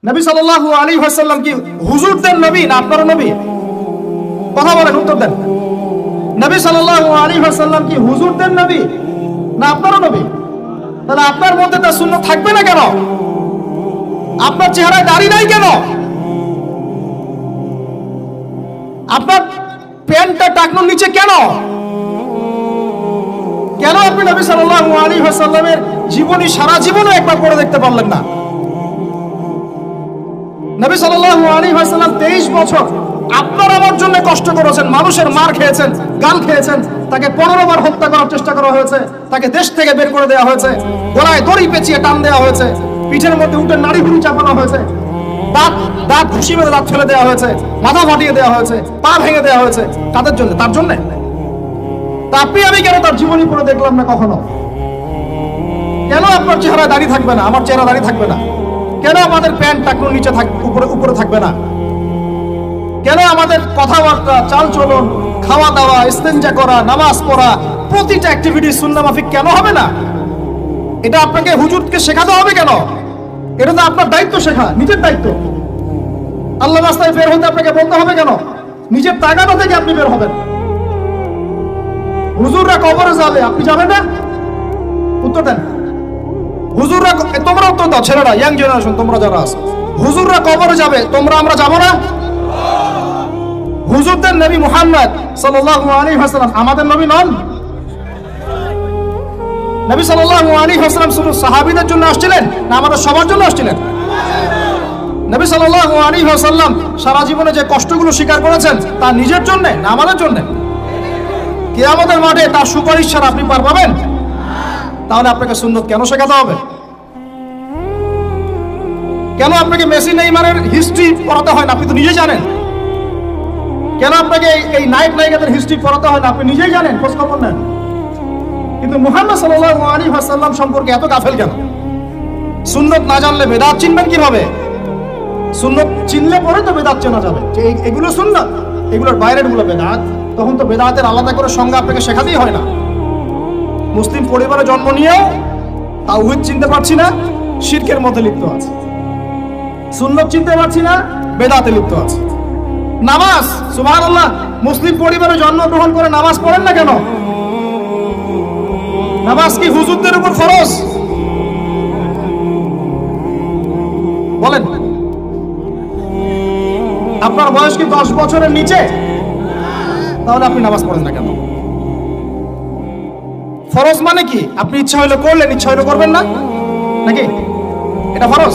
নবী সাল্লাল্লাহু আলাইহি ওয়াসাল্লাম কি হুজুরদের নবী না আপনার নবী? কথা বলেন, উত্তর দেন। নবী সাল্লাল্লাহু আলাইহি ওয়াসাল্লাম কি হুজুরদের নবী না আপনার নবী? তাহলে আপনার মধ্যে তার সুন্নাত থাকবে না কেন? আপনার চেহারায় দাড়ি নাই কেন? আপনার প্যান্টটা টাকনোর নিচে কেন? কেন আপনি নবী সাল্লাল্লাহু আলাইহি ওয়াসাল্লামের জীবনী সারা জীবনও একবার পড়ে দেখতে পারলেন না? নবী সাল্লাল্লাহু আলাইহি ওয়াসাল্লাম 23 বছর আপনার আমার জন্য কষ্ট করেছেন, মানুষের মার খেয়েছেন, গাল খেয়েছেন, তাকে 15 বার হত্যা করার চেষ্টা করা হয়েছে, তাকে দেশ থেকে বের করে দেওয়া হয়েছে, গলায় দড়ি পেঁচিয়ে টান দেওয়া হয়েছে, পিঠের মধ্যে উটের নাড়ি ভুঁড়ি চাপানো হয়েছে, দাঁত ঘুষি মেরে দাঁত ফেলে দেওয়া হয়েছে, মাথা ফাটিয়ে দেওয়া হয়েছে, পা ভেঙে দেওয়া হয়েছে। কাদের জন্য? তার জন্য। তা আপনি আমি কেন তার জীবনী পড়ে দেখলাম না কখনো? কেন আপনার চেহারায় দাড়ি থাকবে না, আমার চেহারা দাড়ি থাকবে না? কেন আমাদের প্যান্ট টাকনোর নিচে উপরে থাকবে না? কেন আমাদের কথাবার্তা, চাল চলন, খাওয়া দাওয়া, ইস্তেঞ্জা করা, নামাজ পড়া, প্রতিটা অ্যাক্টিভিটি সুন্নাহ মাফিক কেন হবে না? এটা আপনাকে হুজুরকে শেখাতে হবে কেন? এটা তো আপনার দায়িত্ব, শেখা নিজের দায়িত্ব। আল্লাহ রাস্তায় বের হতে আপনাকে বলতে হবে কেন? নিজের তাগাদা থেকে আপনি বের হবেন। হুজুররা কবরে যাবে, আপনি যাবেন না? উত্তর দেন। হুজুররা, তোমরা উত্তর দাও, ছেলেরা, ইয়াং জেনারেশন, তোমরা যারা আছো, হুজুররা কবরে যাবে, আমরা যাব না? হুজুরদের নবী মুহাম্মদ সাল্লাল্লাহু আলাইহি ওয়াসাল্লাম আমাদের নবী নন? নবী সাল্লাল্লাহু আলাইহি ওয়াসাল্লাম শুধু সাহাবীদের জন্য আসছিলেন না আমাদের সবার জন্য আসছিলেন? নবী সাল্লাল্লাহু আলাইহি ওয়াসাল্লাম সারা জীবনে যে কষ্টগুলো স্বীকার করেছেন তা নিজের জন্য না আমাদের জন্য? কিয়ামতের মাঠে তার সুপারিশ ছাড়া আপনি পার পাবেন? তাহলে আপনাকে সুন্নাত কেন শেখাতে হবে? কেন আপনাকে মেসি নেইমারের হিস্ট্রি পড়াতে হয় না? আপনি তো নিজেই জানেন। কেন আপনাকে এই নায়ক নায়িকাদের হিস্ট্রি পড়াতে হয় না? আপনি নিজেই জানেন, খোঁজ খবর নেন। কিন্তু মুহাম্মদ সাল্লাল্লাহু আলাইহি ওয়াসাল্লাম সম্পর্কে এত গাফেল কেন? সুন্নাত না জানলে বেদাত চিনবেন কিভাবে? সুন্নাত চিনলে পরে তো বেদাত চেনা যাবে যে এগুলো সুন্নাত, এগুলোর বাইরের গুলো বেদাত। তখন তো বেদাতের আলাদা করে সংজ্ঞা আপনাকে শেখাতেই হয় না। মুসলিম পরিবারে জন্ম নিয়েও তাওহীদ চিনতে পারছি না, শিরকের মধ্যে লিপ্ত আছে। সুন্নাত চিনতে পারছি না, বেদাতে লিপ্ত আছে। নামাজ, সুবহানাল্লাহ, মুসলিম পরিবারে জন্মগ্রহণ করে নামাজ পড়েন না কেন? নামাজ কি হুজুরদের উপর ফরজ? বলেন। আপনার বয়স কি 10 বছরের নিচে? তাহলে আপনি নামাজ পড়েন না কেন? ফরজ মানে কি? আপনি ইচ্ছা হইলে করলেন, ইচ্ছা হইলে করবেন না, নাকি? এটা ফরজ?